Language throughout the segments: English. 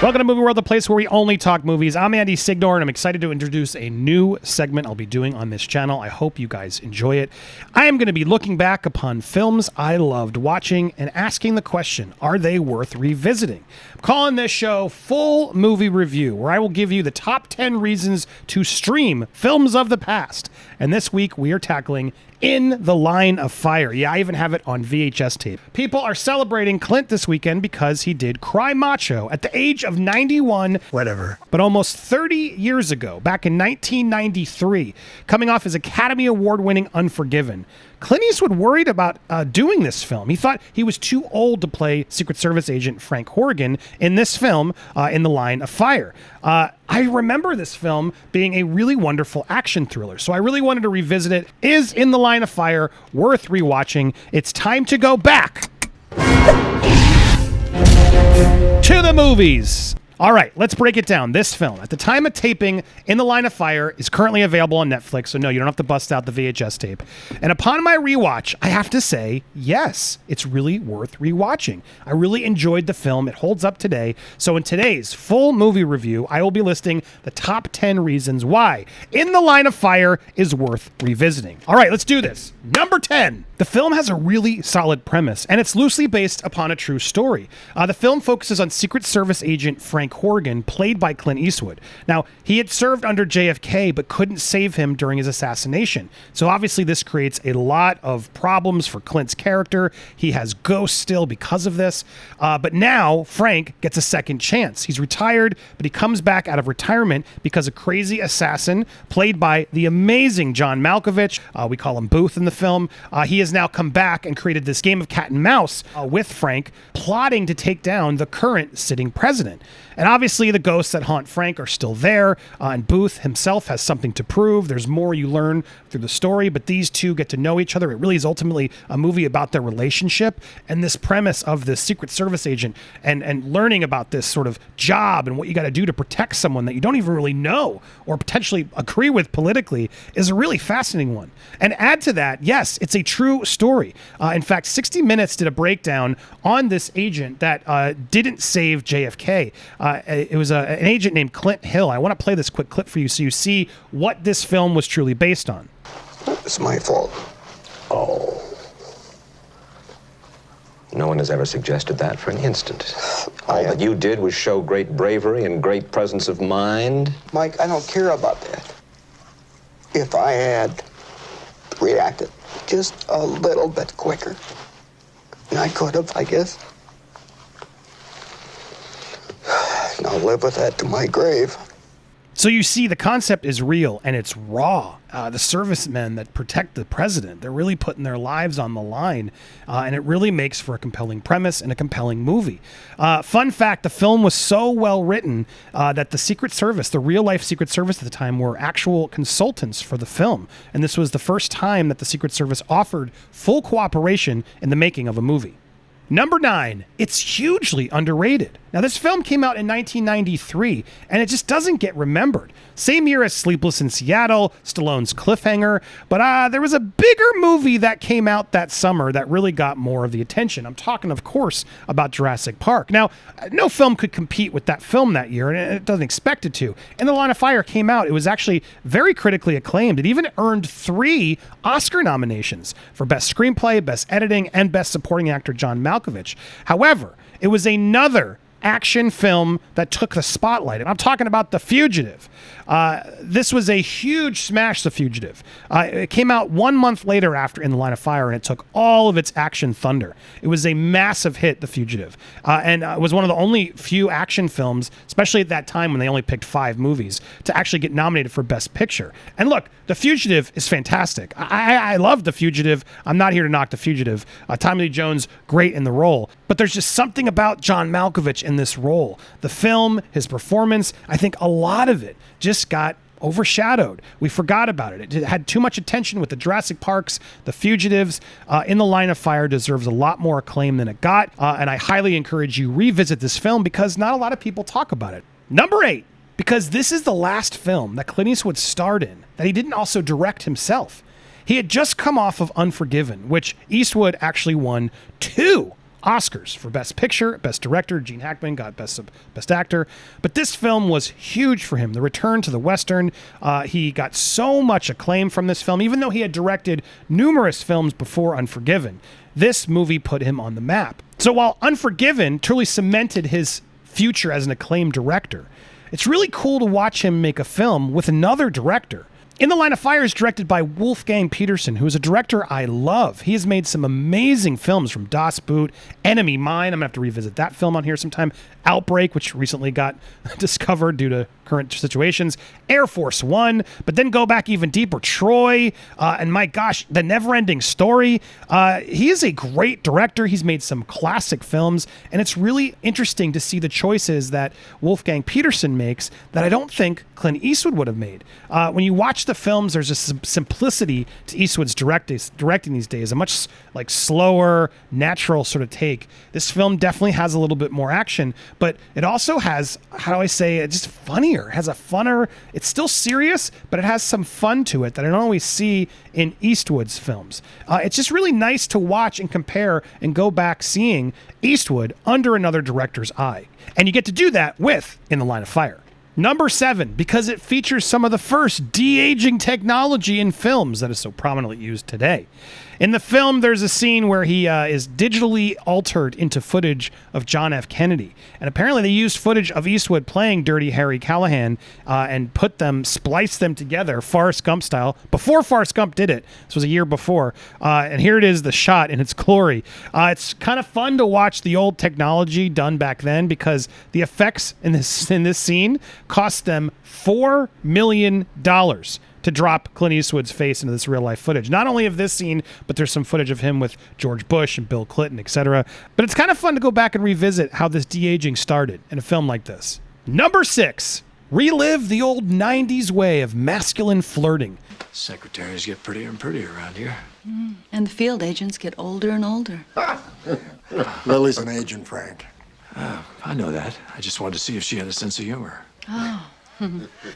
Welcome to Movie World, the place where we only talk movies. I'm Andy Signor, and I'm excited to introduce a new segment I'll be doing on this channel. I hope you guys enjoy it. I am going to be looking back upon films I loved watching and asking the question, are they worth revisiting? I'm calling this show Full Movie Review, where I will give you the top 10 reasons to stream films of the past. And this week, we are tackling In the Line of Fire. Yeah, I even have it on VHS tape. People are celebrating Clint this weekend because he did Cry Macho at the age of 91. Whatever. But almost 30 years ago, back in 1993, coming off his Academy Award-winning Unforgiven, Clint Eastwood worried about doing this film. He thought he was too old to play Secret Service agent Frank Horrigan in this film, In the Line of Fire. I remember this film being a really wonderful action thriller, so I really wanted to revisit it. Is In the Line of Fire worth rewatching? It's time to go back to the movies. All right, let's break it down. This film, at the time of taping, In the Line of Fire, is currently available on Netflix, so no, you don't have to bust out the VHS tape. And upon my rewatch, I have to say, yes, it's really worth rewatching. I really enjoyed the film. It holds up today. So in today's full movie review, I will be listing the top 10 reasons why In the Line of Fire is worth revisiting. All right, let's do this. Number 10. The film has a really solid premise, and it's loosely based upon a true story. The film focuses on Secret Service agent Frank Horrigan, played by Clint Eastwood. Now, he had served under JFK, but couldn't save him during his assassination. So obviously this creates a lot of problems for Clint's character. He has ghosts still because of this. But now Frank gets a second chance. He's retired, but he comes back out of retirement because a crazy assassin, played by the amazing John Malkovich, we call him Booth in the film, he has now come back and created this game of cat and mouse with Frank, plotting to take down the current sitting president. And obviously the ghosts that haunt Frank are still there, and Booth himself has something to prove. There's more you learn through the story, but these two get to know each other. It really is ultimately a movie about their relationship, and this premise of this Secret Service agent and learning about this sort of job and what you got to do to protect someone that you don't even really know or potentially agree with politically is a really fascinating one. And add to that, yes, it's a true story. In fact, 60 Minutes did a breakdown on this agent that didn't save JFK. It was an agent named Clint Hill. I want to play this quick clip for you so you see what this film was truly based on. It's my fault. Oh. No one has ever suggested that for an instant. All that you did was show great bravery and great presence of mind. Mike, I don't care about that. If I had reacted just a little bit quicker, and I could have, I guess. And I'll live with that to my grave. So you see, the concept is real and it's raw. The servicemen that protect the president, they're really putting their lives on the line, and it really makes for a compelling premise and a compelling movie. Fun fact, the film was so well written that the Secret Service, the real-life Secret Service at the time, were actual consultants for the film. And this was the first time that the Secret Service offered full cooperation in the making of a movie. Number 9, it's hugely underrated. Now, this film came out in 1993, and it just doesn't get remembered. Same year as Sleepless in Seattle, Stallone's Cliffhanger, but there was a bigger movie that came out that summer that really got more of the attention. I'm talking, of course, about Jurassic Park. Now, no film could compete with that film that year, and it doesn't expect it to. In the Line of Fire came out. It was actually very critically acclaimed. It even earned 3 Oscar nominations for Best Screenplay, Best Editing, and Best Supporting Actor John Malkovich. However, it was another action film that took the spotlight. And I'm talking about The Fugitive. This was a huge smash, The Fugitive. It came out 1 month later after In the Line of Fire, and it took all of its action thunder. It was a massive hit, The Fugitive. And it was one of the only few action films, especially at that time when they only picked 5 movies, to actually get nominated for Best Picture. And look, The Fugitive is fantastic. I love The Fugitive. I'm not here to knock The Fugitive. Tommy Lee Jones, great in the role. But there's just something about John Malkovich in this role. The film, his performance, I think a lot of it just got overshadowed. We forgot about it. It had too much attention with the Jurassic Parks, The Fugitives. In the Line of Fire deserves a lot more acclaim than it got. And I highly encourage you revisit this film because not a lot of people talk about it. Number 8, because this is the last film that Clint Eastwood starred in that he didn't also direct himself. He had just come off of Unforgiven, which Eastwood actually won 2 Oscars for Best Picture, Best Director. Gene Hackman got Best Actor. But this film was huge for him. The return to the Western. He got so much acclaim from this film, even though he had directed numerous films before Unforgiven. This movie put him on the map. So while Unforgiven truly cemented his future as an acclaimed director, it's really cool to watch him make a film with another director. In the Line of Fire is directed by Wolfgang Petersen, who is a director I love. He has made some amazing films, from Das Boot, Enemy Mine. I'm going to have to revisit that film on here sometime. Outbreak, which recently got discovered due to current situations. Air Force One, but then go back even deeper. Troy, and my gosh, The Neverending Story. He is a great director. He's made some classic films, and it's really interesting to see the choices that Wolfgang Petersen makes that I don't think Clint Eastwood would have made. When you watch the films, there's a simplicity to Eastwood's directing these days, a much like slower, natural sort of take. This film definitely has a little bit more action, but it also has, how do I say it, just funnier. It has a funner, it's still serious, but it has some fun to it that I don't always see in Eastwood's films. It's just really nice to watch and compare and go back seeing Eastwood under another director's eye. And you get to do that with In the Line of Fire. Number 7, because it features some of the first de-aging technology in films that is so prominently used today. In the film, there's a scene where he is digitally altered into footage of John F. Kennedy. And apparently they used footage of Eastwood playing Dirty Harry Callahan and spliced them together, Forrest Gump style, before Forrest Gump did it. This was a year before. And here it is, the shot in its glory. It's kind of fun to watch the old technology done back then, because the effects in this scene cost them $4 million to drop Clint Eastwood's face into this real-life footage. Not only of this scene, but there's some footage of him with George Bush and Bill Clinton, etc. But it's kind of fun to go back and revisit how this de-aging started in a film like this. Number 6, relive the old 90s way of masculine flirting. Secretaries get prettier and prettier around here. And the field agents get older and older. Lily's an agent, Frank. I know that. I just wanted to see if she had a sense of humor. Oh.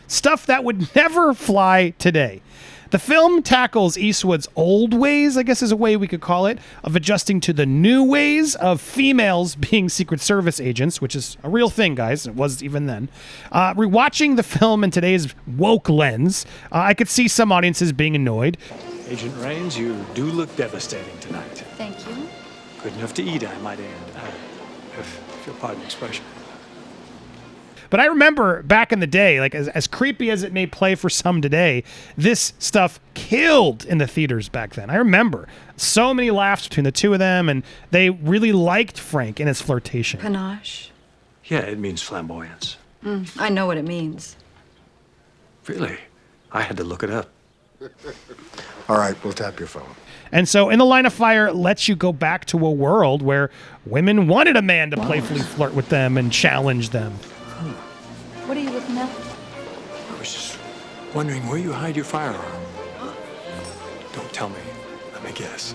Stuff that would never fly today. The film tackles Eastwood's old ways, I guess is a way we could call it, of adjusting to the new ways of females being Secret Service agents, which is a real thing, guys. It was even then. Rewatching the film in today's woke lens, I could see some audiences being annoyed. Agent Raines, you do look devastating tonight. Thank you. Good enough to eat, I might add. If you'll pardon the expression. But I remember back in the day, like as creepy as it may play for some today, this stuff killed in the theaters back then. I remember so many laughs between the two of them, and they really liked Frank and his flirtation. Panache. Yeah, it means flamboyance. I know what it means. Really? I had to look it up. All right, we'll tap your phone. And so In the Line of Fire lets you go back to a world where women wanted a man to playfully flirt with them and challenge them. What are you looking at? I was just wondering where you hide your firearm. Don't tell me. Let me guess.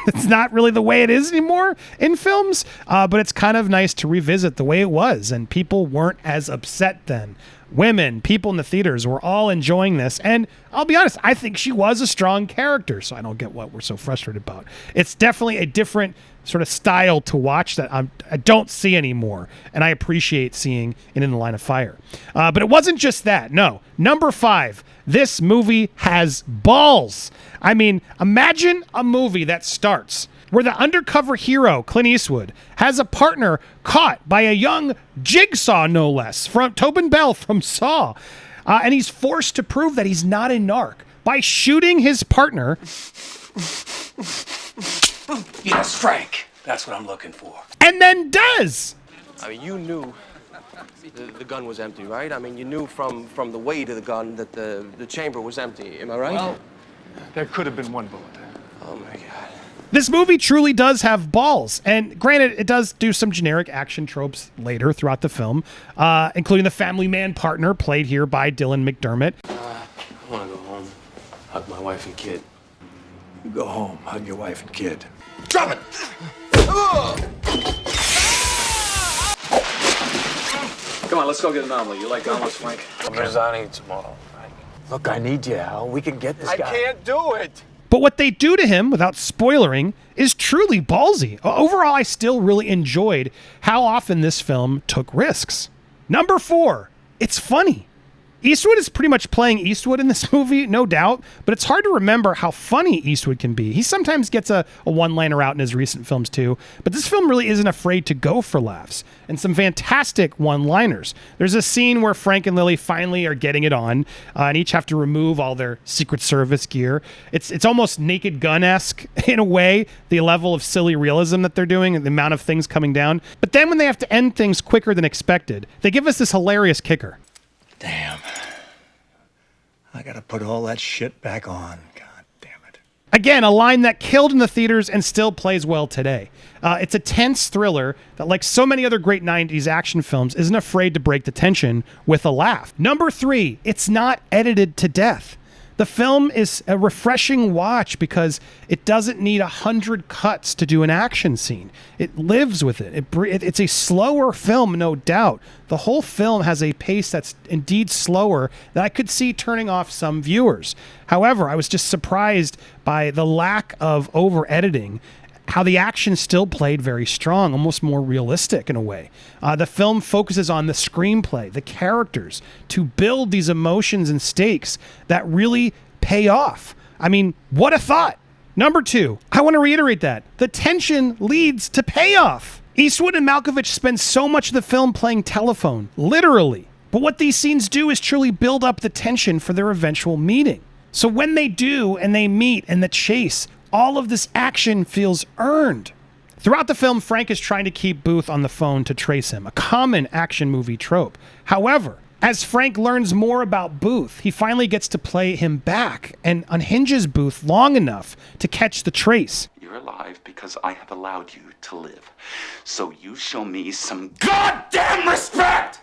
It's not really the way it is anymore in films, but it's kind of nice to revisit the way it was, and people weren't as upset then. Women, people in the theaters were all enjoying this, and I'll be honest, I think she was a strong character, so I don't get what we're so frustrated about. It's definitely a different sort of style to watch that I don't see anymore, and I appreciate seeing it in the Line of Fire. But it wasn't just that, no. Number 5, this movie has balls. I mean, imagine a movie that starts where the undercover hero, Clint Eastwood, has a partner caught by a young Jigsaw, no less, from Tobin Bell from Saw. And he's forced to prove that he's not a narc by shooting his partner. Yes, Frank. That's what I'm looking for. And then does. I mean, you knew the gun was empty, right? I mean, you knew from the weight of the gun that the chamber was empty. Am I right? Well, There could have been one bullet. Oh, my God. This movie truly does have balls. And granted, it does do some generic action tropes later throughout the film, including the family man partner played here by Dylan McDermott. I want to go home, hug my wife and kid. You go home, hug your wife and kid. Drop it! come on, let's go get an omelet. You like omelets, Frank? I'm resigning tomorrow, Frank. Look, I need you, Al. We can get this I guy. can't do it. But what they do to him, without spoilering, is truly ballsy. Overall, I still really enjoyed how often this film took risks. Number 4, it's funny. Eastwood is pretty much playing Eastwood in this movie, no doubt, but it's hard to remember how funny Eastwood can be. He sometimes gets a one-liner out in his recent films too, but this film really isn't afraid to go for laughs, and some fantastic one-liners. There's a scene where Frank and Lily finally are getting it on, and each have to remove all their Secret Service gear. It's almost Naked Gun-esque in a way, the level of silly realism that they're doing and the amount of things coming down. But then when they have to end things quicker than expected, they give us this hilarious kicker. Damn. I gotta put all that shit back on. God damn it. Again, a line that killed in the theaters and still plays well today. It's a tense thriller that, like so many other great 90s action films, isn't afraid to break the tension with a laugh. Number 3, it's not edited to death. The film is a refreshing watch because it doesn't need 100 cuts to do an action scene. It lives with it. It's a slower film, no doubt. The whole film has a pace that's indeed slower that I could see turning off some viewers. However, I was just surprised by the lack of over-editing, how the action still played very strong, almost more realistic in a way. The film focuses on the screenplay, the characters, to build these emotions and stakes that really pay off. I mean, what a thought. Number 2, I want to reiterate that. The tension leads to payoff. Eastwood and Malkovich spend so much of the film playing telephone, literally. But what these scenes do is truly build up the tension for their eventual meeting. So when they do and they meet and the chase, all of this action feels earned. Throughout the film, Frank is trying to keep Booth on the phone to trace him, a common action movie trope. However, as Frank learns more about Booth, he finally gets to play him back and unhinges Booth long enough to catch the trace. You're alive because I have allowed you to live. So you show me some goddamn respect!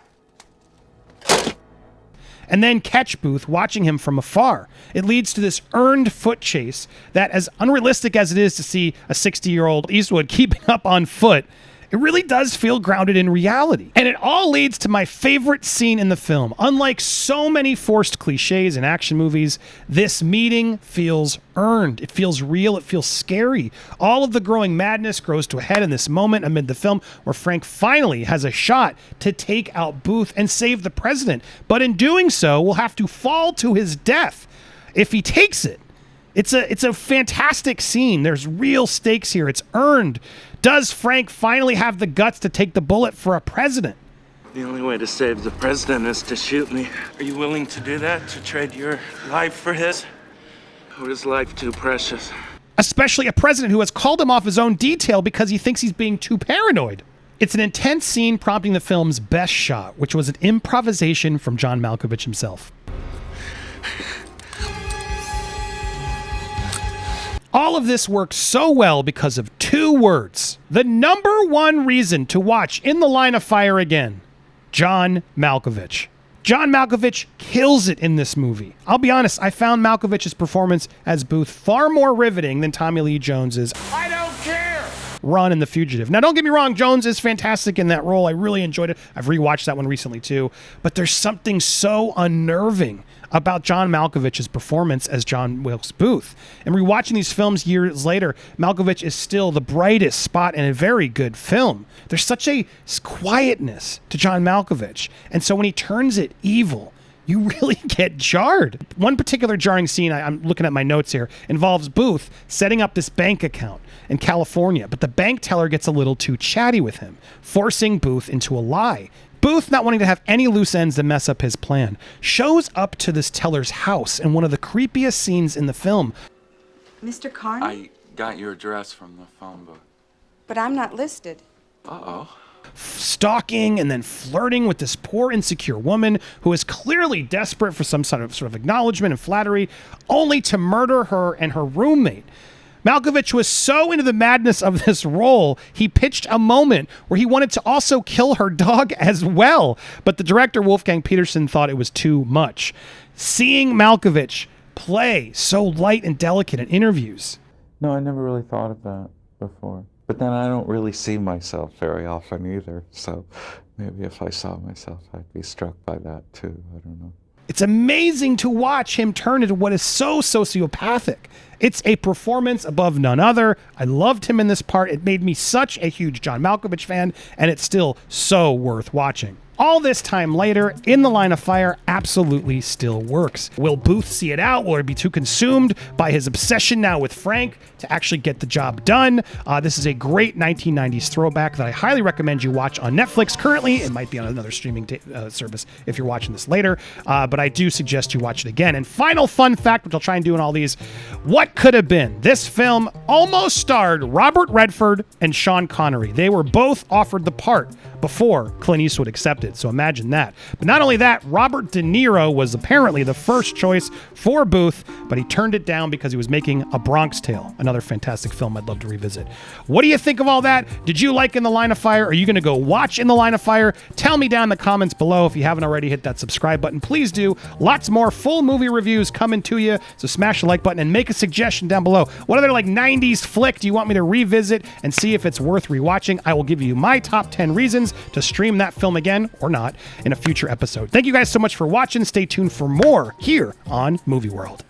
And then catch Booth watching him from afar. It leads to this earned foot chase that, as unrealistic as it is to see a 60-year-old Eastwood keeping up on foot, it really does feel grounded in reality. And it all leads to my favorite scene in the film. Unlike so many forced cliches in action movies, this meeting feels earned. It feels real. It feels scary. All of the growing madness grows to a head in this moment amid the film where Frank finally has a shot to take out Booth and save the president. But in doing so, will have to fall to his death if he takes it. It's a fantastic scene. There's real stakes here. It's earned. Does Frank finally have the guts to take the bullet for a president? The only way to save the president is to shoot me. Are you willing to do that, to trade your life for his? Or is life too precious? Especially a president who has called him off his own detail because he thinks he's being too paranoid. It's an intense scene prompting the film's best shot, which was an improvisation from John Malkovich himself. All of this works so well because of 2 words. The number 1 reason to watch In the Line of Fire again, John Malkovich. John Malkovich kills it in this movie. I'll be honest, I found Malkovich's performance as Booth far more riveting than Tommy Lee Jones's I don't care run in The Fugitive. Now, don't get me wrong, Jones is fantastic in that role. I really enjoyed it. I've rewatched that one recently too. But there's something so unnerving about John Malkovich's performance as John Wilkes Booth. And rewatching these films years later, Malkovich is still the brightest spot in a very good film. There's such a quietness to John Malkovich. And so when he turns it evil, you really get jarred. One particular jarring scene, I'm looking at my notes here, involves Booth setting up this bank account in California, but the bank teller gets a little too chatty with him, forcing Booth into a lie. Booth, not wanting to have any loose ends that mess up his plan, shows up to this teller's house in one of the creepiest scenes in the film. Mr. Carney? I got your address from the phone book. But I'm not listed. Uh-oh. Stalking and then flirting with this poor, insecure woman who is clearly desperate for some sort of acknowledgement and flattery, only to murder her and her roommate. Malkovich was so into the madness of this role, he pitched a moment where he wanted to also kill her dog as well, but the director, Wolfgang Petersen, thought it was too much. Seeing Malkovich play so light and delicate in interviews. No, I never really thought of that before. But then I don't really see myself very often either, so maybe if I saw myself, I'd be struck by that too. I don't know. It's amazing to watch him turn into what is so sociopathic. It's a performance above none other. I loved him in this part. It made me such a huge John Malkovich fan, and it's still so worth watching. All this time later, In the Line of Fire absolutely still works. Will Booth see it out? Will he be too consumed by his obsession now with Frank to actually get the job done? This is a great 1990s throwback that I highly recommend you watch on Netflix. Currently, it might be on another streaming service if you're watching this later, but I do suggest you watch it again. And final fun fact, which I'll try and do in all these, what could have been? This film almost starred Robert Redford and Sean Connery. They were both offered the part before Clint Eastwood accepted. So imagine that. But not only that, Robert De Niro was apparently the first choice for Booth, but he turned it down because he was making A Bronx Tale, another fantastic film I'd love to revisit. What do you think of all that? Did you like In the Line of Fire? Are you going to go watch In the Line of Fire? Tell me down in the comments below. If you haven't already, hit that subscribe button. Please do. Lots more full movie reviews coming to you. So smash the like button and make a suggestion down below. What other 90s flick do you want me to revisit and see if it's worth rewatching? I will give you my top 10 reasons to stream that film again or not in a future episode. Thank you guys so much for watching. Stay tuned for more here on Movie World.